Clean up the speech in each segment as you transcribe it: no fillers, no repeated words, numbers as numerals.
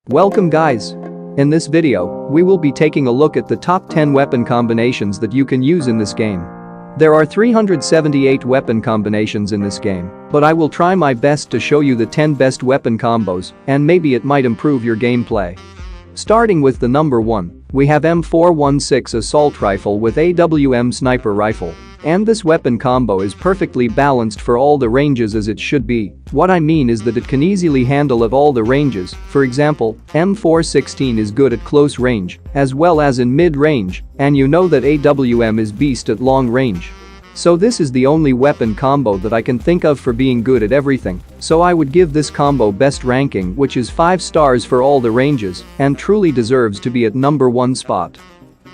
Welcome guys! In this video, we will be taking a look at the top 10 weapon combinations that you can use in this game. There are 378 weapon combinations in this game, but I will try my best to show you the 10 best weapon combos, and maybe it might improve your gameplay. Starting with the number 1, we have M416 Assault Rifle with AWM Sniper Rifle. And this weapon combo is perfectly balanced for all the ranges as it should be. What I mean is that it can easily handle at all the ranges. For example, M416 is good at close range, as well as in mid-range, and you know that AWM is beast at long range. So this is the only weapon combo that I can think of for being good at everything, so I would give this combo best ranking, which is 5 stars for all the ranges, and truly deserves to be at number 1 spot.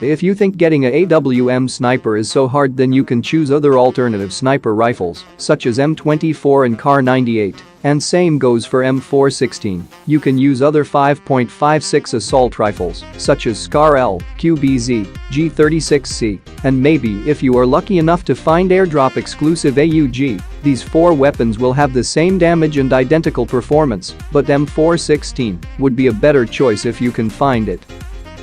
If you think getting a AWM sniper is so hard, then you can choose other alternative sniper rifles, such as M24 and Kar98, and same goes for M416. You can use other 5.56 assault rifles, such as Scar-L, QBZ, G36C, and maybe if you are lucky enough to find airdrop exclusive AUG, these 4 weapons will have the same damage and identical performance, but M416 would be a better choice if you can find it.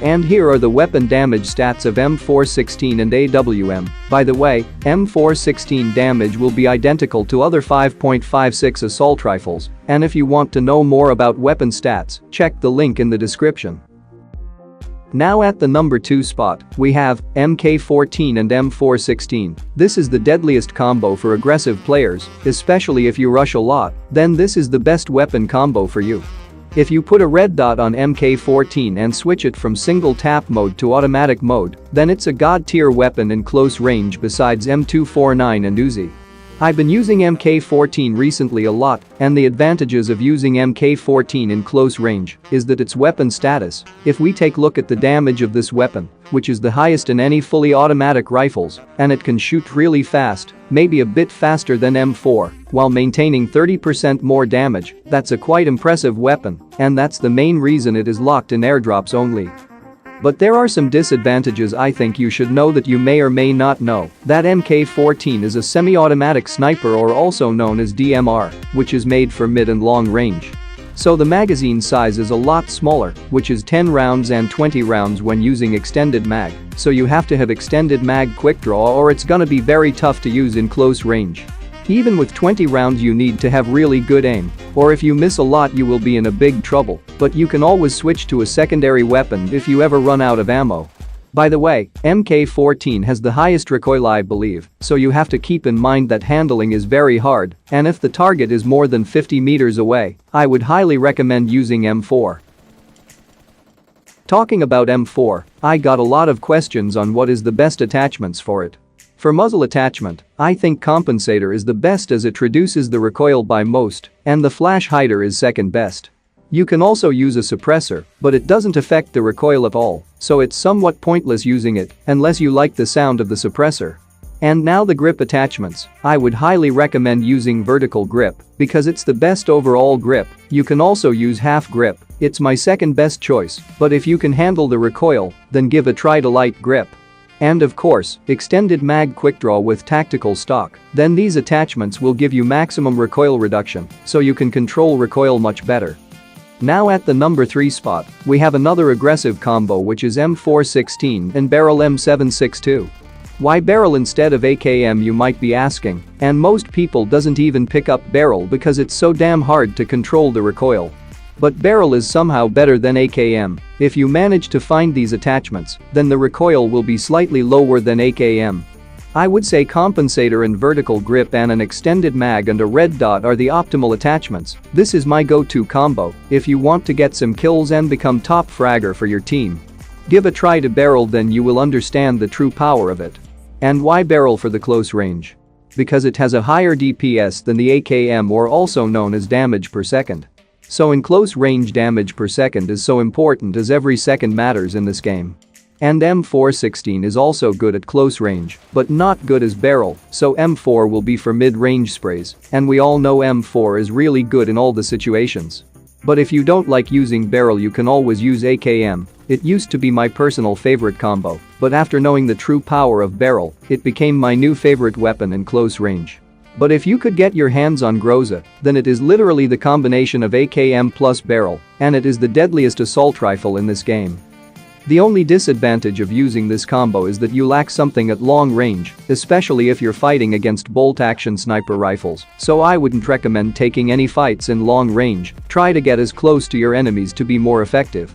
And here are the weapon damage stats of M416 and AWM. By the way, M416 damage will be identical to other 5.56 assault rifles, and if you want to know more about weapon stats, check the link in the description. Now at the number 2 spot, we have MK14 and M416. This is the deadliest combo for aggressive players, especially if you rush a lot, then this is the best weapon combo for you. If you put a red dot on MK14 and switch it from single tap mode to automatic mode, then it's a god tier weapon in close range besides M249 and Uzi. I've been using MK14 recently a lot, and the advantages of using MK14 in close range is that its weapon status. If we take a look at the damage of this weapon, which is the highest in any fully automatic rifles, and it can shoot really fast, maybe a bit faster than M4, while maintaining 30% more damage, that's a quite impressive weapon, and that's the main reason it is locked in airdrops only. But there are some disadvantages I think you should know that you may or may not know. That MK14 is a semi-automatic sniper, or also known as DMR, which is made for mid and long range. So the magazine size is a lot smaller, which is 10 rounds and 20 rounds when using extended mag, so you have to have extended mag quick draw or it's gonna be very tough to use in close range. Even with 20 rounds you need to have really good aim, or if you miss a lot you will be in a big trouble, but you can always switch to a secondary weapon if you ever run out of ammo. By the way, MK14 has the highest recoil I believe, so you have to keep in mind that handling is very hard, and if the target is more than 50 meters away, I would highly recommend using M4. Talking about M4, I got a lot of questions on what is the best attachments for it. For muzzle attachment, I think compensator is the best as it reduces the recoil by most, and the flash hider is second best. You can also use a suppressor, but it doesn't affect the recoil at all, so it's somewhat pointless using it unless you like the sound of the suppressor. And now the grip attachments, I would highly recommend using vertical grip because it's the best overall grip. You can also use half grip, it's my second best choice, but if you can handle the recoil, then give a try to light grip. And of course, extended mag quick draw with tactical stock, then these attachments will give you maximum recoil reduction, so you can control recoil much better. Now at the number 3 spot, we have another aggressive combo, which is M416 and barrel M762. Why barrel instead of AKM, you might be asking, and most people doesn't even pick up barrel because it's so damn hard to control the recoil. But barrel is somehow better than AKM. If you manage to find these attachments, then the recoil will be slightly lower than AKM. I would say compensator and vertical grip and an extended mag and a red dot are the optimal attachments. This is my go-to combo if you want to get some kills and become top fragger for your team. Give a try to barrel, then you will understand the true power of it. And why barrel for the close range? Because it has a higher DPS than the AKM, or also known as damage per second. So in close range, damage per second is so important as every second matters in this game. And M416 is also good at close range, but not good as barrel, so M4 will be for mid-range sprays, and we all know M4 is really good in all the situations. But if you don't like using barrel, you can always use AKM. It used to be my personal favorite combo, but after knowing the true power of barrel, it became my new favorite weapon in close range. But if you could get your hands on Groza, then it is literally the combination of AKM plus barrel, and it is the deadliest assault rifle in this game. The only disadvantage of using this combo is that you lack something at long range, especially if you're fighting against bolt-action sniper rifles, so I wouldn't recommend taking any fights in long range. Try to get as close to your enemies to be more effective.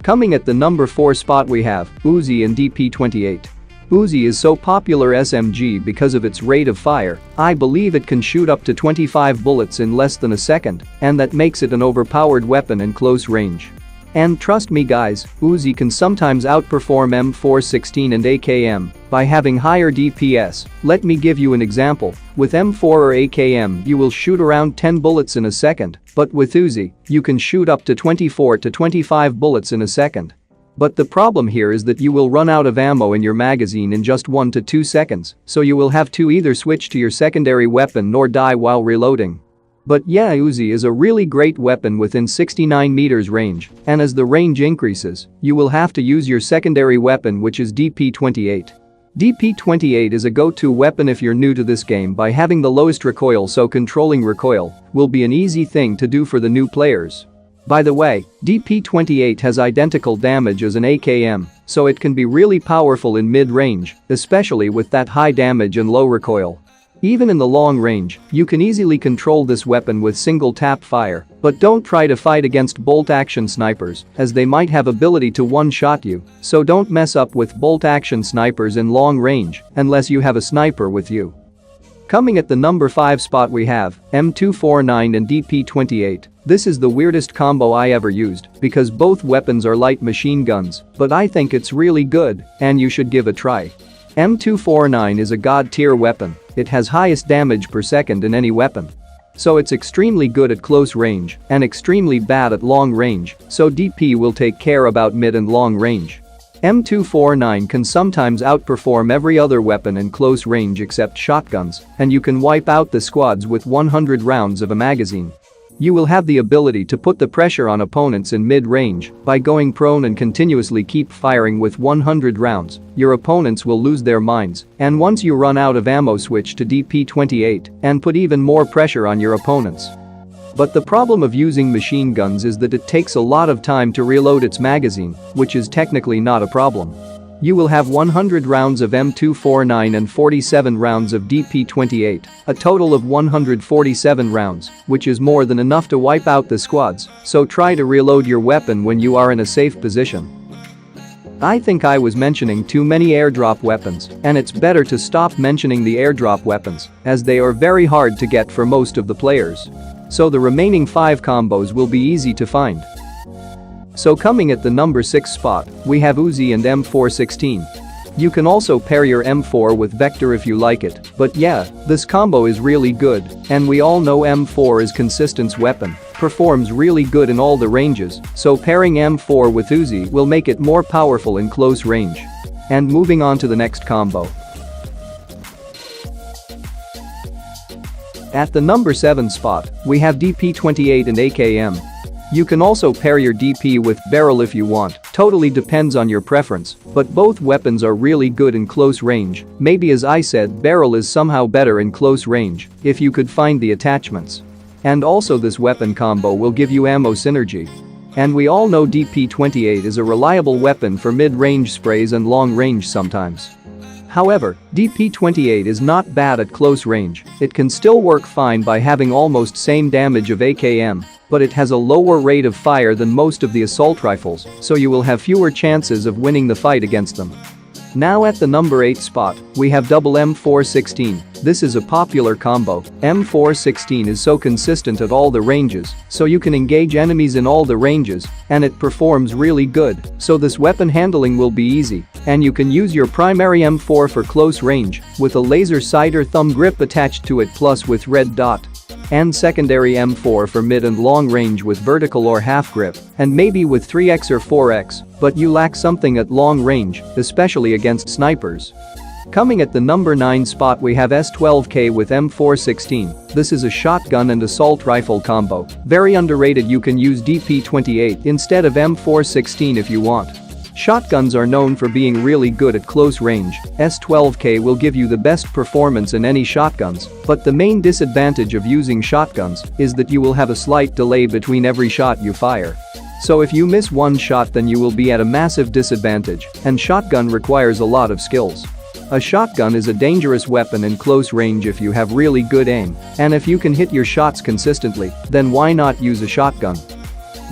Coming at the number 4 spot we have Uzi and DP28. Uzi is so popular SMG because of its rate of fire. I believe it can shoot up to 25 bullets in less than a second, and that makes it an overpowered weapon in close range. And trust me guys, Uzi can sometimes outperform M416 and AKM by having higher DPS. Let me give you an example. With M4 or AKM you will shoot around 10 bullets in a second, but with Uzi, you can shoot up to 24 to 25 bullets in a second. But the problem here is that you will run out of ammo in your magazine in just 1 to 2 seconds, so you will have to either switch to your secondary weapon or die while reloading. But yeah, Uzi is a really great weapon within 69 meters range, and as the range increases, you will have to use your secondary weapon, which is DP28. DP28 is a go-to weapon if you're new to this game by having the lowest recoil, so controlling recoil will be an easy thing to do for the new players. By the way, DP28 has identical damage as an AKM, so it can be really powerful in mid-range, especially with that high damage and low recoil. Even in the long range, you can easily control this weapon with single tap fire, but don't try to fight against bolt-action snipers, as they might have ability to one-shot you, so don't mess up with bolt-action snipers in long range unless you have a sniper with you. Coming at the number 5 spot we have M249 and DP28. This is the weirdest combo I ever used because both weapons are light machine guns, but I think it's really good and you should give a try. M249 is a god tier weapon. It has highest damage per second in any weapon. So it's extremely good at close range and extremely bad at long range, so DP will take care about mid and long range. M249 can sometimes outperform every other weapon in close range except shotguns, and you can wipe out the squads with 100 rounds of a magazine. You will have the ability to put the pressure on opponents in mid-range by going prone and continuously keep firing with 100 rounds. Your opponents will lose their minds, and once you run out of ammo, switch to DP28 and put even more pressure on your opponents. But the problem of using machine guns is that it takes a lot of time to reload its magazine, which is technically not a problem. You will have 100 rounds of M249 and 47 rounds of DP28, a total of 147 rounds, which is more than enough to wipe out the squads, so try to reload your weapon when you are in a safe position. I think I was mentioning too many airdrop weapons, and it's better to stop mentioning the airdrop weapons, as they are very hard to get for most of the players. So the remaining 5 combos will be easy to find. So coming at the number 6 spot, we have Uzi and M416. You can also pair your M4 with Vector if you like it, but yeah, this combo is really good, and we all know M4 is consistence weapon, performs really good in all the ranges, so pairing M4 with Uzi will make it more powerful in close range. And moving on to the next combo. At the number 7 spot, we have DP28 and AKM. You can also pair your DP with barrel if you want, totally depends on your preference, but both weapons are really good in close range. Maybe as I said, barrel is somehow better in close range, if you could find the attachments. And also this weapon combo will give you ammo synergy. And we all know DP28 is a reliable weapon for mid-range sprays and long range sometimes. However, DP28 is not bad at close range. It can still work fine by having almost same damage of AKM, but it has a lower rate of fire than most of the assault rifles, so you will have fewer chances of winning the fight against them. Now at the number 8 spot, we have double M416. This is a popular combo. M416 is so consistent at all the ranges, so you can engage enemies in all the ranges, and it performs really good, so this weapon handling will be easy, and you can use your primary M4 for close range, with a laser sight or thumb grip attached to it plus with red dot. And secondary M4 for mid and long range with vertical or half grip, and maybe with 3x or 4x, but you lack something at long range, especially against snipers. Coming at the number 9 spot we have S12K with M416. This is a shotgun and assault rifle combo. Very underrated. You can use DP28 instead of M416 if you want. Shotguns are known for being really good at close range. S12K will give you the best performance in any shotguns, but the main disadvantage of using shotguns is that you will have a slight delay between every shot you fire. So if you miss one shot, then you will be at a massive disadvantage, and shotgun requires a lot of skills. A shotgun is a dangerous weapon in close range if you have really good aim, and if you can hit your shots consistently, then why not use a shotgun?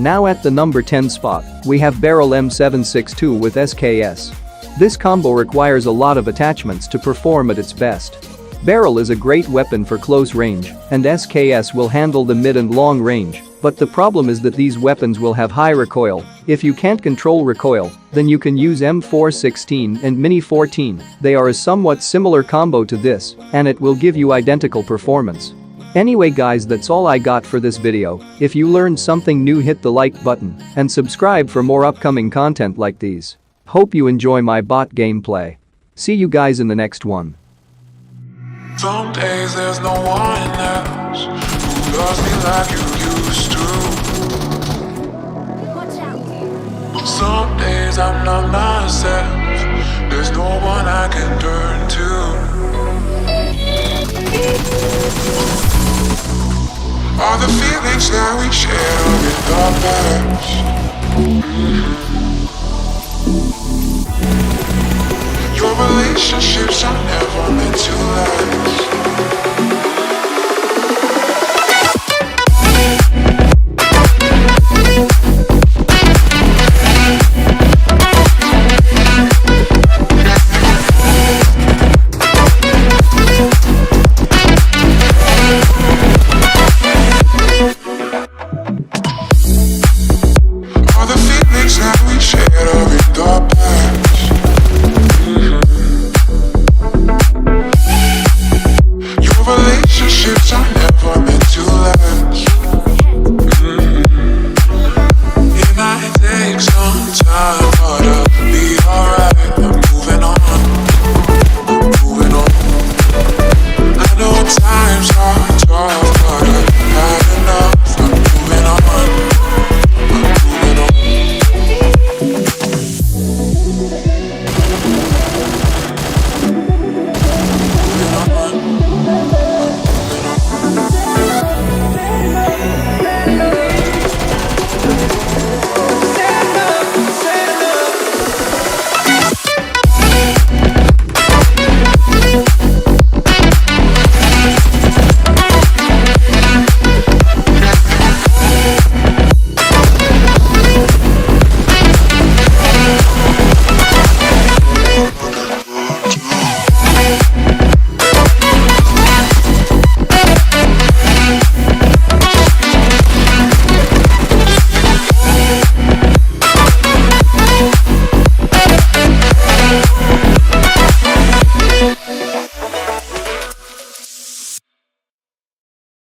Now at the number 10 spot, we have Barrel M762 with SKS. This combo requires a lot of attachments to perform at its best. Barrel is a great weapon for close range, and SKS will handle the mid and long range, but the problem is that these weapons will have high recoil. If you can't control recoil, then you can use M416 and Mini 14, they are a somewhat similar combo to this, and it will give you identical performance. Anyway guys, that's all I got for this video. If you learned something new, hit the like button and subscribe for more upcoming content like these. Hope you enjoy my bot gameplay. See you guys in the next one. Some days there's no one else who loves me like you used to. Some days I'm not myself, there's no one I can turn to. All the feelings that we share in the past. Your relationships are never